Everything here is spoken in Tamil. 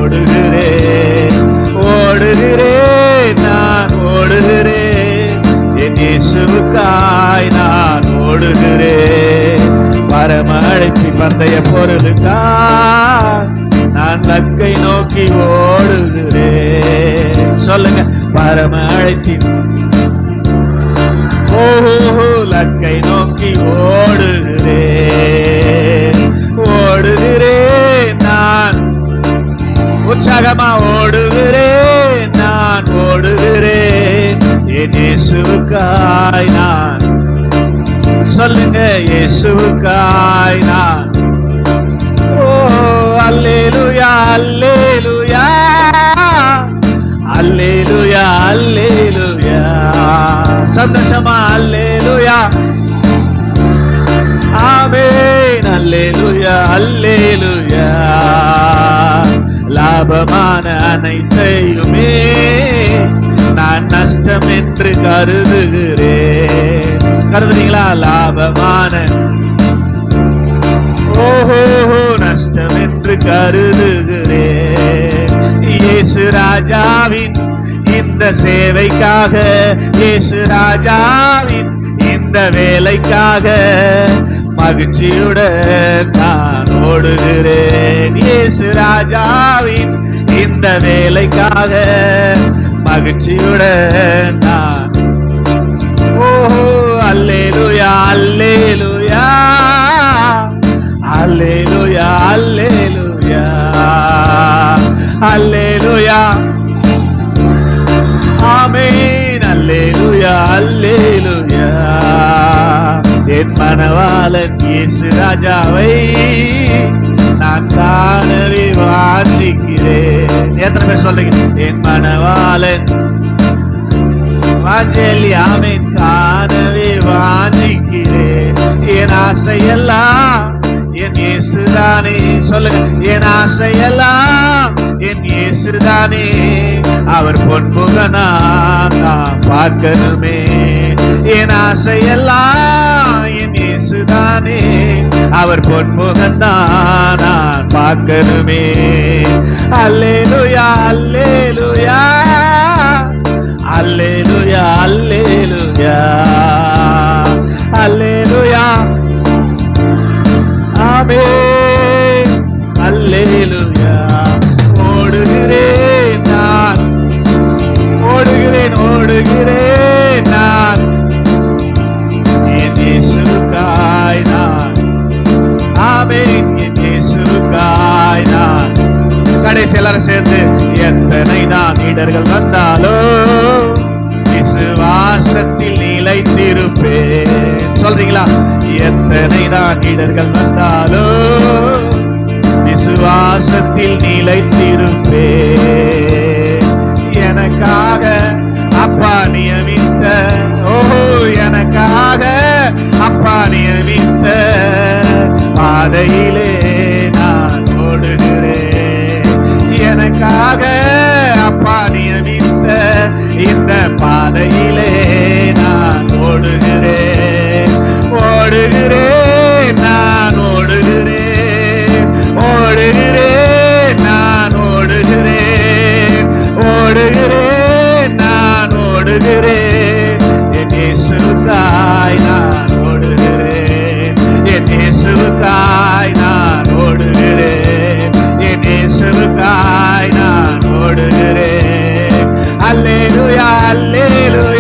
ஓடுகிறேன், ஓடுகிறேன், நான் ஓடுகிறேன், என் இயேசுவுக்காய் நான் ஓடுகிறேன். பரம அழைப்பின் பந்தய பொருளுக்காய் நான் லக்கை நோக்கி ஓடுகிறேன். சொல்லுங்க, பரம அழைப்பின் லக்கை நோக்கி ஓடுகிறேன், ஓடுகிறேன், நான் உற்சாகமா ஓடுகிறேன், நான் ஓடுகிறேன், என் இயேசுவுக்காய் நான். சொல்லுங்க, இயேசுவுக்காய் நான். ஓ அல்லேலூயா, அல்லேலூயா, அல்லேலூயா, அல்லேலூயா. சந்தோஷமா அல்லேலூயா, ஆமென், அல்லேலூயா, அல்லேலூயா. லாபமான அனைத்தையுமே நான் நஷ்டம் என்று கருதுகிறேன். கருதுறீங்களா? லாபமான நஷ்டம் என்று கருதுகிறேன். இயேசு ராஜாவின் இந்த சேவைக்காக, இயேசு ராஜாவின் இந்த வேலைக்காக மகிழ்ச்சியுடன் நான் ஓடுகிறேன். இயேசு ராஜாவின் இந்த வேலைக்காக மகிழ்ச்சியுடன் நான். அல்லேலூயா, அல்லேலூயா, அல்லேலூயா, அல்லேலூயா, அல்லேலூயா, ஆமென், அல்லேலூயா, அல்லேலூயா. என் மனவாளன் இயேசு ராஜாவை நான் காணவே வாஞ்சிக்கிறேன். எத்தனை பேர் சொல்றீங்க? என் மனவாளன் வாஞ்சலி, ஆமென், காணவே வாஞ்சிக்கிறேன். என் ஆசையெல்லாம் என் இயேசுதானே. சொல்லுங்க, என் ஆசையெல்லாம் என் இயேசுதானே. அவர் பொன்முகனா நான் பார்க்கணுமே. என் ஆசையெல்லாம் என் இயேசுதானே. அவர் பொன்முகந்தான் நான் பார்க்கணுமே. அல்லேலூயா, அல்லேலூயா, அல்லேலூயா, அல்லேலூயா, அல்லேலூயா, ஆமென், அல்லேலூயா. ஓடுகிறேன் நான், ஓடுகிறேன், ஓடுகிறேன் நான், என் இயேசுவுக்காய் நான். ஆமென், என் இயேசுவுக்காய் நான். கடைசி எல்லாரும் சேர்ந்து, எத்தனை தான் இடர்கள் வந்தாலோ விசுவாசத்தில் நிலைத்திருப்பேன். சொல்றீங்களா? எத்தனை தான் இடர்கள் வந்தாலோ விசுவாசத்தில் நிலைத்திருப்பேன். எனக்காக அப்பா நியமித்த, எனக்காக அப்பா நியமித்த பாதையிலே நான் ஓடுகிறேன். எனக்காக அப்பா நியமித்த இந்த பாதையிலே நான் ஓடுகிறேன், ஓடுகிறேன், நான் ஓடுகிறேன், ஓடுகிறேன், நான் ஓடுகிறேன், ஓடுகிறேன், நான் ஓடுகிறேன். என் இயேசுவுக்காய் நான் ஓடுகிறேன், என் இயேசுவுக்காய் நான் ஓடுகிறேன், என் இயேசுவுக்காய் நான் ஓடுகிறேன். அல்லேலூயா, அல்லேலூயா.